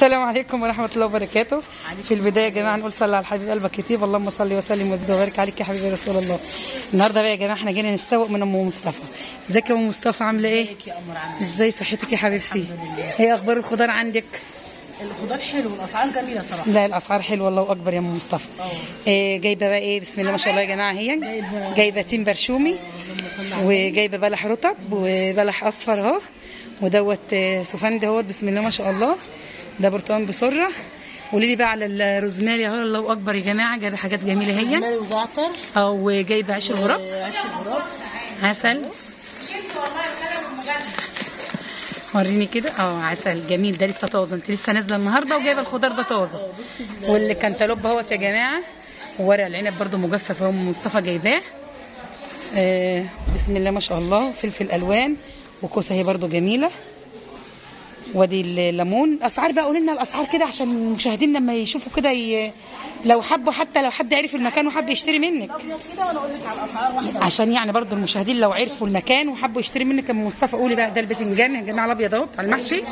السلام عليكم ورحمة الله وبركاته. في البداية يا جماعة نقول صلى على الحبيب قلبك كتير، اللهم صل وسلم وزد وبارك عليك يا حبيبي رسول الله. النهارده بقى يا جماعة احنا جينا نستوق من ام مصطفى. ازيك يا ام مصطفى، عاملة ايه؟ ازاي صحتك يا حبيبتي؟ ايه اخبار الخضار عندك؟ الخضار حلو والاسعار جميله صراحه. لا الاسعار حلوه الله اكبر يا ام مصطفى. جايبه بقى ايه؟ بسم الله ما شاء الله يا جماعه. هي جايبه تين برشومي وجايبه بلح رطب وبلح اصفر اهو، ودوت سفند اهوت بسم الله ما شاء الله. ده برتقال بسره. قولي لي بقى على الروزماري اهو، الله اكبر يا جماعه. جايبه حاجات جميله هي. روزماري وزعتر. وجايبه عيش الغراب. عيش الغراب. عسل. وريني كده. عسل جميل، ده لسه طازه. انت لسه نازله النهارده وجايبه الخضار ده طازه. والكنتالوب اهوت يا جماعه، وورق العنب برده مجفف اهو مصطفى جايباه. بسم الله ما شاء الله. فلفل الوان وكوسه هي برده جميله. وادي الليمون. اسعار بقى قولي لنا الاسعار كده عشان المشاهدين لما يشوفوا كده لو حبوا، حتى لو حد عرف المكان وحب يشتري منك كده وانا اقول لك على الاسعار واحده، عشان يعني برضو المشاهدين لو عرفوا المكان وحبوا يشتري منك يا ام مصطفى. قولي بقى. ده الباذنجان يا جماعه الابيض اهو على المحشي.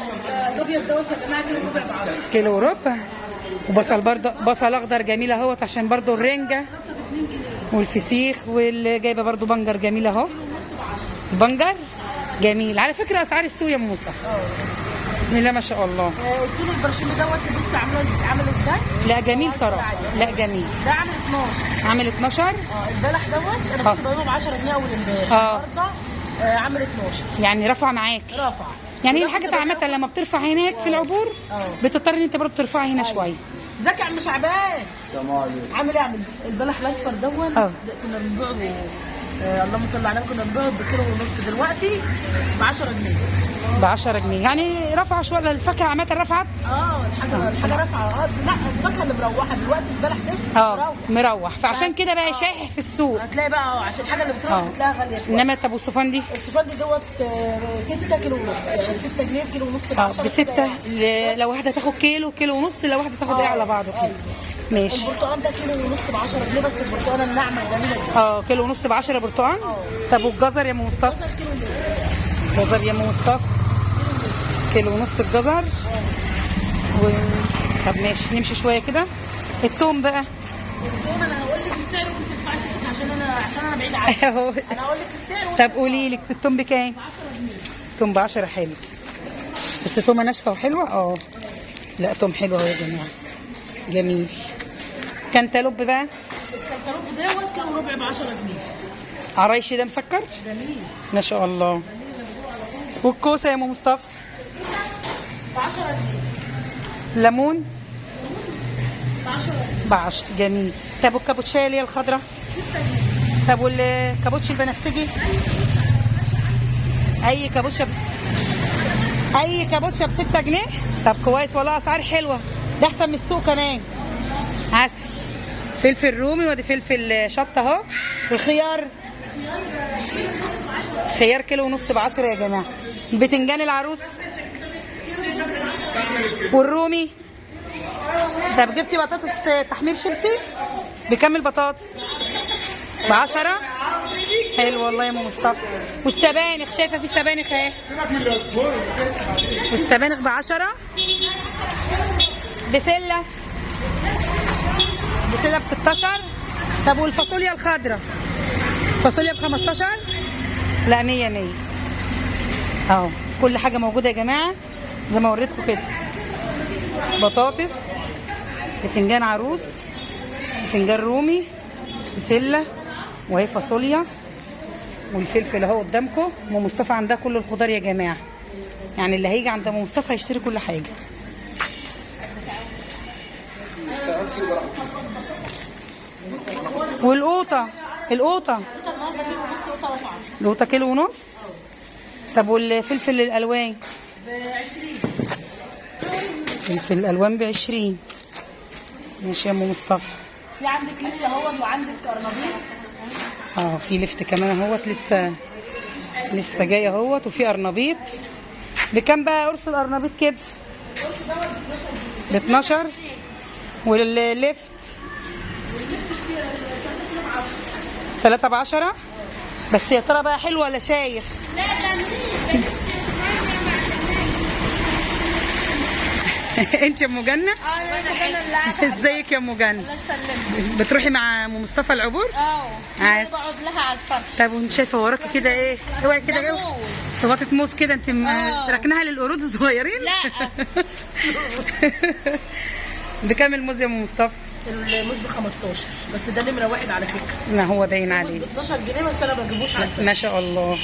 الابيض دوت يا جماعه كيلو ربع ب 10. كيلو ربع. وبصل برضو، بصل اخضر جميل اهوت عشان برضو الرنجه والفسيخ. واللي جايبه برضو بنجر جميل اهو. البنجر جميل على فكره. اسعار السوق يا ام مصطفى بسم الله ما شاء الله. قلت لك البرشيم دوت لسه عامل ازاي؟ لا جميل صراحه، لا جميل. ده عامل 12. عامل 12. البلح دوت انا كنت بجيبه ب 10 جنيه اول امبارح. النهارده عامل 12. يعني رفع معاك. رفع. يعني هي الحاجه عامه لما بترفع هناك في العبور بتضطر ان انت برضه ترفعها هنا شويه. ازيك يا عم شعبان؟ عامل ايه؟ البلح الاصفر دوت كنا بنبيعه اللهم صل على النبي، كنا بنبيعه بكيلو ونص، دلوقتي ب 10 جنيه. ب 10 جنيه يعني رفع شويه. الفاكهه عامه رفعت. الحاجه رافعه. لا الفاكهه اللي مروحه دلوقتي، البلح ده مروح، فعشان كده بقى شايح في السوق. هتلاقي بقى عشان الحاجه اللي بتروح هتلاقيها غاليه شويه. انما طب والصفان دي؟ الصفان دي دوت 6 كيلو ونص، يعني 6 جنيه كيلو ونص. ب 6. لو واحده تاخد كيلو ونص، لو واحده تاخد ايه على بعضه كده. ماشي. البرتقال ده كيلو ونص ب 10 جنيه، بس البرتقاله الناعمه الجميله دي. كيلو ونص ب 10 برتقال. طب والجزر يا ام مصطفى؟ جزر يا ام مصطفى كيلو ونص الجزر. طب ماشي نمشي شويه كده. الثوم بقى. الثوم انا هقول لك السعر وانت تدفعي سكتك عشان انا بعيد عنك. انا هقول لك السعر. طب قولي لي الثوم بكام؟ ب 10 جنيه. ثوم ب 10 حلو، بس ثومه ناشفه وحلوه. لا ثوم حلو اهو يا جماعه جميل. كنتالوب بقى. الكنتالوب دوت كيلو ربع ب 10 جنيه. عرايشي ده مسكر جميل ما شاء الله. والكوسه يا ام مصطفى ب 10 جنيه. ليمون ب 10 جنيه. ب 10 جميل. طب والكابوتشايه اللي هي الخضراء؟ 6 جنيه. طب والكابوتش البنفسجي؟ اي كابوتشه ب 6 جنيه. طب كويس والله، اسعار حلوه. ده احسن من السوق كمان. عسل. فلفل رومي ودي فلفل شطه اهو. والخيار خيار كيلو ونص ب 10 يا جماعه. البتنجان العروس والرومي. طب جبتي بطاطس تحمير شيبسي بكام البطاطس؟ ب 10. حلو والله يا ام مصطفى. والسبانخ شايفه في سبانخ اهي. والسبانخ ب 10. بسله ب 16. طب والفاصوليا الخضراء؟ فاصوليا ب 15. لا 100 اهو. كل حاجه موجوده يا جماعه زي ما وريتكم كده. بطاطس، بتنجان عروس، بتنجان رومي، بسله، وهي فاصوليا، والفلفل اهو قدامكم. ام مصطفى عندها كل الخضار يا جماعه، يعني اللي هيجي عند ام مصطفى هيشتري كل حاجه. والقوطه القوطه كيلو ونص. طب والفلفل الالوان؟ ب 20. فلفل الالوان ب 20. ماشي يا ام مصطفى. في عندك لفت اهوت وعندك قرنبيط. في لفت كمان اهوت لسه جاي اهوت. وفي قرنبيط. بكام بقى قرص القرنبيط كده؟ ب 12. واللفت 3 ب 10. بس يا ترى بقى حلو ولا شايخ؟ لا انت يا ام جنة؟ انا مجنة اللي قاعدة. ازيك يا ام جنة؟ الله يسلمك. بتروحي مع ام مصطفى العبور؟ انا بقعد لها على الفرش. طب وانت شايفه وراكي كده ايه؟ اوعي كده اوعي. سلطه موز كده انت راكناها للقرود الصغيرين؟ لا. بكام الموز يا ام مصطفى؟ الموز ب 15 بس ده نمره واحد على فكره. ما هو باين عليه. ب 12 جنيه بس انا ما بجيبوش على فكره. ما شاء الله.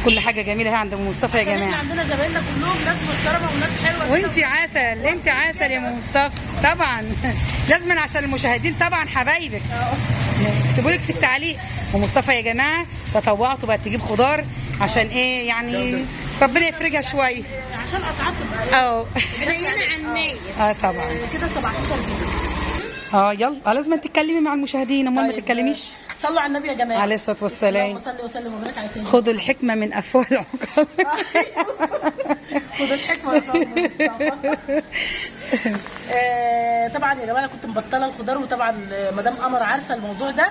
كل حاجه جميله هي عند ام مصطفى يا احنا جماعه. عندنا زمايلنا كلهم ناس محترمه وناس حلوه. وانت عسل، انت عسل يا ام مصطفى طبعا. لازما عشان المشاهدين طبعا حبايبك. اكتبوا لك في التعليق ام مصطفى يا جماعه تطوعت وبقت تجيب خضار عشان ايه يعني ربنا يفرجها شويه. عشان اسعار تبقى قليلة عن الناس. طبعا كده 17 جنيه. يلا لازم تتكلمي مع المشاهدين، امال ما طيب، تتكلميش. صلوا على النبي يا جماعه عليه الصلاه والسلام. اللهم صل وسلم وبارك على سيدنا خدوا الحكمه من افواه العقلاء. خدوا الحكمه يا فندم مصطفى. طبعا يا جماعه انا كنت مبطله الخضار، وطبعا مدام قمر عارفه الموضوع ده.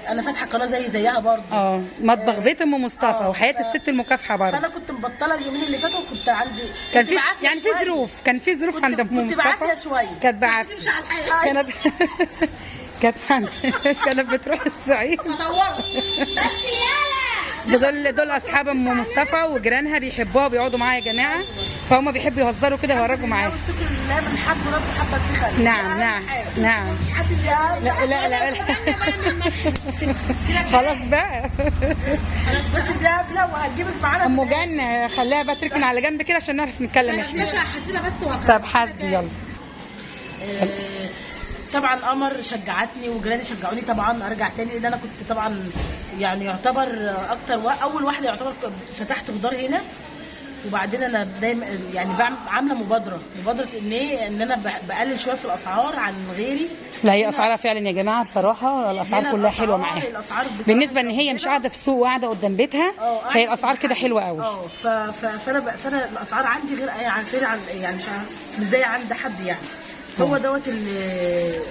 انا فاتحه قناه زيها برضه. مطبخ بيت ام مصطفى وحياه الست المكافحه برضه. فانا كنت مبطله اليومين اللي فاتوا، وكنت عندي كان في يعني في ظروف، كان في ظروف عند ام مصطفى. كنت بعافيه شويه. كانت بعافيه. مش على الحقيقه. كانت بتروح الصعيد. بس يالا. دول اصحاب ام مصطفى وجيرانها بيحبوها وبيقعدوا معاها يا جماعه، فهم بيحبوا يهزروا كده ويهرجوا معاها. والشكر لله بنحب رب حبه في خير. نعم. مش حد لا خلاص بقى. خلاص بنت الدابله وهتجيبك معانا. ام جنة خليها بقى تركن على جنب كده عشان نعرف نتكلم احنا. مش هحاسبها بس وهكذا. طب حاسبي يلا. طبعا قمر شجعتني وجيراني شجعوني طبعا ارجع تاني، لان انا كنت طبعا يعني يعتبر اول واحده يعتبر فتحت خضار هنا. وبعدين انا دايما يعني عامله مبادره ان انا بقلل شويه في الاسعار عن غيري. لا هي اسعارها فعلا يا جماعه بصراحه الاسعار كلها حلوه معاها. بالنسبه ان هي مش قاعده في السوق وقاعده قدام بيتها، فهي الاسعار كده حلوه قوي. فانا الاسعار عندي غير يعني مش زي عند حد يعني. هو دوت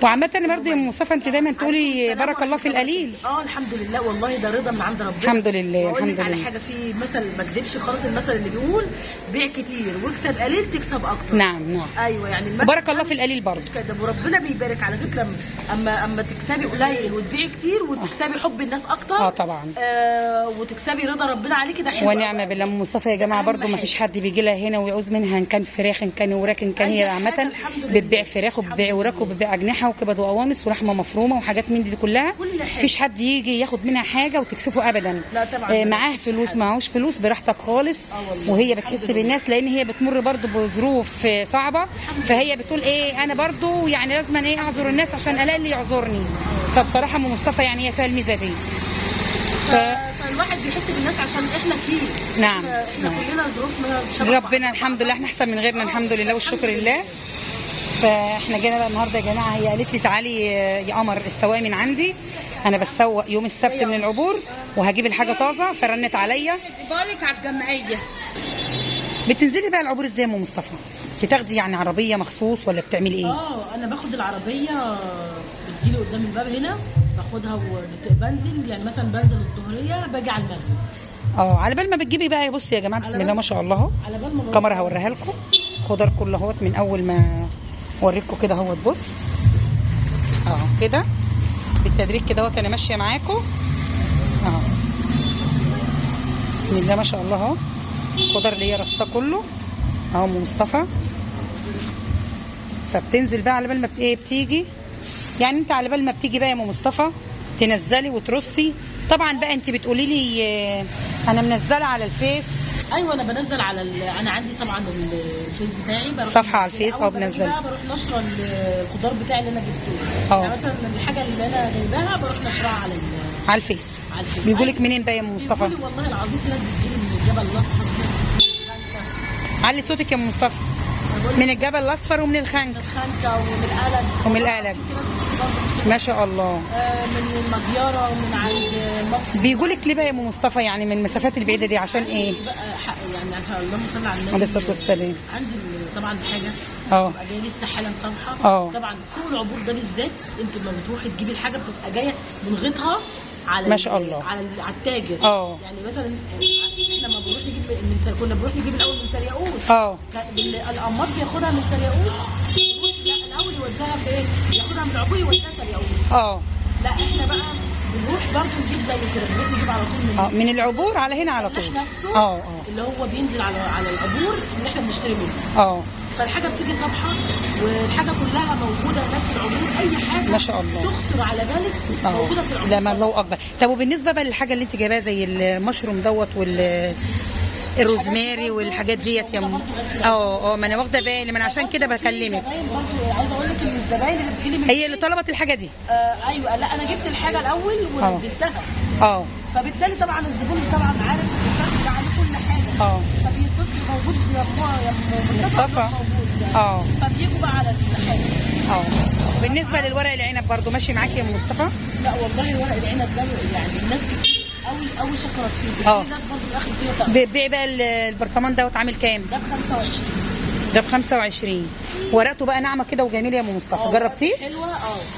وعامة برضه يا ام مصطفى انت دايما تقولي بارك الله في القليل. الحمد لله والله ده رضا من عند ربنا. الحمد لله الحمد لله. على حاجه في مثل ما اكذبش خالص، المثل اللي بيقول بيع كتير واكسب قليل تكسب اكتر. نعم. ايوه يعني بارك الله في القليل برضه. مش كده، وربنا بيبارك على فكره اما تكسبي قليل وتبيعي كتير وتكسبي حب الناس اكتر. طبعا. وتكسبي رضا ربنا عليكي، ده حلو. ونعمه بالله ام مصطفى يا جماعه برضه ما فيش حد بيجي لها هنا ويعوز منها ان كان فراخ ان كان وراك ان كان. هي عامه بتبيع فراخ وبتبيع وراك وبتبيع اجنحه وكبد وقوانص ولحمه مفرومه وحاجات من دي كلها. مفيش حد يجي ياخد منها حاجه وتكسفه ابدا. لا طبعا. معاه فلوس معهوش فلوس براحتك خالص. وهي بتحس بالناس لان هي بتمر برضه بظروف صعبه، فهي بتقول ايه انا برضه يعني لازم ايه اعذر الناس عشان الاقي اللي يعذرني. فبصراحه ام مصطفى يعني هي فيها الميزه دي. فالواحد بيحس بالناس عشان احنا فيه. نعم. احنا كلنا ظروفنا ربنا الحمد لله احنا احسن من غيرنا الحمد لله والشكر لله. فاحنا جينا بقى النهارده يا جماعه، هي قالت لي تعالي يا قمر السواق من عندي، انا بسوق يوم السبت من العبور وهجيب الحاجه طازه، فرنت عليا. بالك على الجمعيه. بتنزلي بقى العبور ازاي يا ام مصطفى؟ بتاخدي يعني عربيه مخصوص ولا بتعملي ايه؟ انا باخد العربيه بتجيلي قدام الباب هنا، باخدها وبنزل يعني مثلا بنزل الظهريه باجي على المغرب. على بال ما بتجيبي بقى. بصي يا جماعه بسم الله ما شاء الله اهو. على بال ما الكاميرا هوريها لكم خضار كله اهوت من اول ما اوريكم كده اهوت. بص كده بالتدريج كده اهوت انا ماشيه معاكم اهو. بسم الله ما شاء الله اهو. الخضار اللي هي رصاه كله اهو ام مصطفى. فبتنزل بقى على بال ما بتيجي يعني انت على بال ما بتيجي بقى يا ام مصطفى تنزلي وترصي. طبعا بقى انت بتقولي لي انا منزله على الفيس. ايوه انا بنزل على انا عندي طبعا الفيس بتاعي، بروح صفحه على الفيس بنزل بقى، بروح نشره الخضار بتاعي اللي انا جبته. يعني مثلا الحاجه اللي انا جايباها بروح نشرها على الفيس. بيقول لك منين بقى يا ام مصطفى؟ بيقول لي والله العظيم في ناس بتجيلي من الجبل الاصفر، علي صوتك يا ام مصطفى. من الجبل الاصفر ومن الخنكه ومن القلق ما شاء الله، من المجياره ومن عند مصر. بيقول لك ليه بقى يا ام مصطفى يعني من المسافات البعيده دي عشان ايه؟ يعني اللهم صل على النبي عليه الصلاه والسلام. عندي طبعا حاجه بتبقى جايه لسه حالا صبحه. طبعا سوق العبور ده بالذات انت لما بتروحي تجيبي الحاجه بتبقى جايه من غيطها على ما شاء الله. على التاجر. يعني مثلا احنا لما بنروح نجيب كنا بنروح نجيب الاول من سرياقوس. القماط بياخدها من سرياقوس، لا الاول يوديها في ايه؟ ياخدها من العبور يوديها سرياقوس. لا احنا بقى بنروح برضه نجيب زي كده، بنروح نجيب على طول من العبور على هنا على طول نفسه. اللي هو بينزل على العبور اللي احنا بنشتري منه. فالحاجه بتيجي صبحه، والحاجه كلها موجوده هناك في العبور. اي حاجه ما شاء الله تخطر على بالك موجوده في العبور. لا ما الله اكبر. طب وبالنسبه بقى للحاجه اللي انت جايباها زي المشروم دوت الروزماري والحاجات ديت يا ما انا واخده بالي، ما انا عشان كده بكلمك. برضه عايزه اقول لك ان الزباين اللي بتجيلي من هي اللي طلبت الحاجه دي. ايوه. لا انا جبت الحاجه الاول ونزلتها. فبالتالي طبعا الزبون طبعا عارف الفرق ده عليه كل حاجه. فبيتصل موجود يا مصطفى موجود يعني. فبيجوا بقى على الحاجه. بالنسبه للورق العنب برضو ماشي معاكي يا مصطفى؟ لا والله ورق العنب ده يعني الناس كتير قوي شكرت فيه. الناس برضو الاخر فيه. بتبيعي بقى البرطمان دوت عامل كام؟ ده ب 25. ده ب 25. ورقته بقى ناعمه كده وجميله يا ام مصطفى. جربتيه؟ حلوه.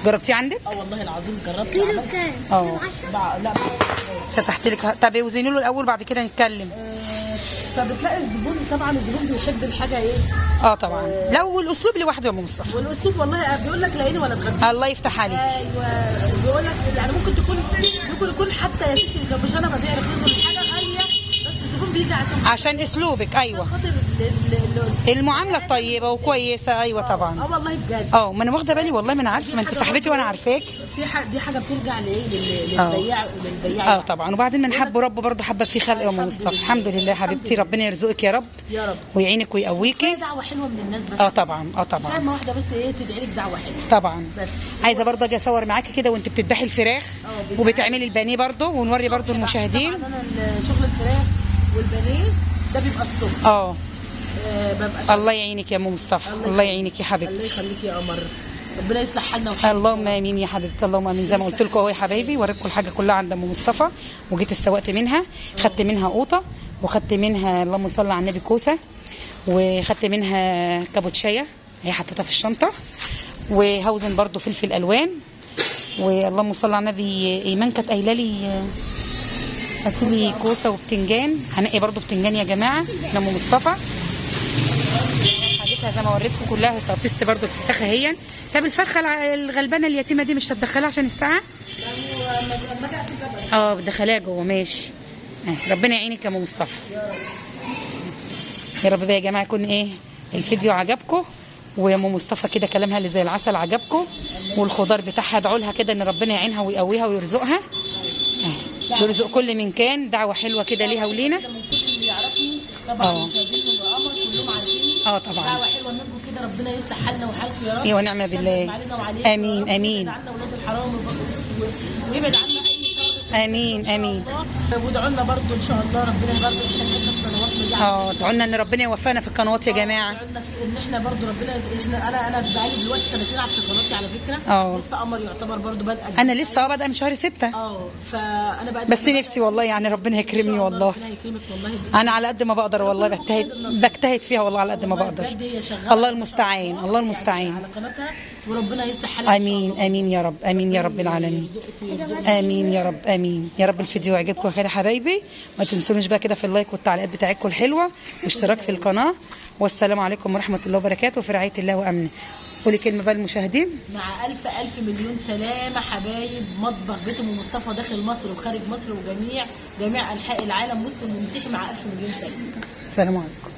جربتيه عندك؟ والله العظيم جربت. كيلو كام؟ لا فتحت لك. طب وزني له الاول بعد كده نتكلم. فبتلاقي الزبون طبعا بيحب الحاجه ايه؟ طبعا. لو الاسلوب لوحده يا ام مصطفى. والاسلوب والله بيقول لك لاقيني ولا اتغدى. الله يفتح عليك. ايوه بيقول لك يعني ممكن يكون حتى يا ستي مش انا ببيع رخيص الحاجه غاليه، بس الزبون بيجي عشان اسلوبك. ايوه خاطر المعامله الطيبه وكويسه. ايوه طبعا. والله بجد. ما انا واخده بالي والله، ما انا عارفه، ما انت صاحبتي وانا عارفاك. دي حاجه بترجع لايه؟ للبياع. طبعا. وبعدين من حب رب برضه حبب في خلق يا ام مصطفى. الحمد لله حبيبتي، ربنا يرزقك يا رب ويعينك ويقويكي. دعوه حلوه من الناس بس. طبعا. كلمه واحده بس تدعي لك دعوه حلوه. طبعا. بس عايزه برضه اجي اصور معاكي كده وانت بتذبحي الفراخ وبتعملي البانيه برضه، ونوري برضه المشاهدين. طبعا انا شغل الفراخ والبانيه ده بيبقى الصبح. ببقى الله يعينك يا ام مصطفى. الله يعينك يا حبيبتي. الله يخليكي يا قمر، ربنا يصلح حالنا وحالك. اللهم امين يا حبيبتي، اللهم امين. زي ما قلت لكم اهو يا حبايبي، وريتكم الحاجه كلها عند ام مصطفى، وجيت استوقت منها. خدت منها قوطه، وخدت منها اللهم صل على النبي كوسه، وخدت منها كابوتشايه هي حطيتها في الشنطه، وهوزن برضو فلفل الوان، واللهم صل على النبي. ايمان كانت قايله لي هاتي لي كوسه وبتنجان، هنقي برضو بتنجان يا جماعه من ام مصطفى. حاجتها زي ما وريتكم كلها. طفست برضو الفراخه اهي. طب الفرخه الغلبانه اليتيمه دي مش هتدخلها عشان الساعه؟ بتدخليها جوه. ماشي. ربنا يعينك يا ام مصطفى يا رب. بقى يا جماعه يكون الفيديو عجبكم، ويا ام مصطفى كده كلامها اللي زي العسل عجبكم، والخضار بتاعها ادعوا لها كده ان ربنا يعينها ويقويها ويرزقها. يرزق كل من كان. دعوه حلوه كده ليها ولينا. طبعا المشاهدين والقمر كلهم عارفين. طبعا. دعوه حلوه منكم كده، ربنا يفتح حالنا وحالكم يا رب. ونعم بالله. امين امين. ويبعد عنا اولاد الحرام ويبعد عنا اي شر. امين امين. وادعوا لنا برضه ان شاء الله ربنا برضه احنا نحب في قنواتنا. ادعوا لنا ان ربنا يوفقنا في القنوات يا جماعه. ادعوا لنا ان احنا برضه ربنا انا بقالي دلوقتي سنتين في قناتي على فكره. لسه قمر يعتبر برضه بادئه. انا لسه بادئه من شهر 6. فانا بقى بس نفسي والله يعني ربنا يكرمني والله. ربنا يكرمك والله. انا على قد ما بقدر والله بجتهد فيها والله على قد ما بقدر. الله المستعان. الله المستعان. على قناتها وربنا يصلح حالك. امين امين يا رب. امين يا رب العالمين. امين يا رب. امين يا رب. الفيديو عجبكم خير يا حبايبي، ما تنسونوش بقى كده في اللايك والتعليقات بتاعتكم الحلوه واشتراك في القناه. والسلام عليكم ورحمه الله وبركاته، في رعايه الله وامنه. قولي كلمه بقى للمشاهدين. مع الف مليون سلامه حبايب. مطبخ بيت ام مصطفى داخل مصر وخارج مصر وجميع انحاء العالم مسلم ومسيحي، مع الف مليون سلامه. السلام عليكم.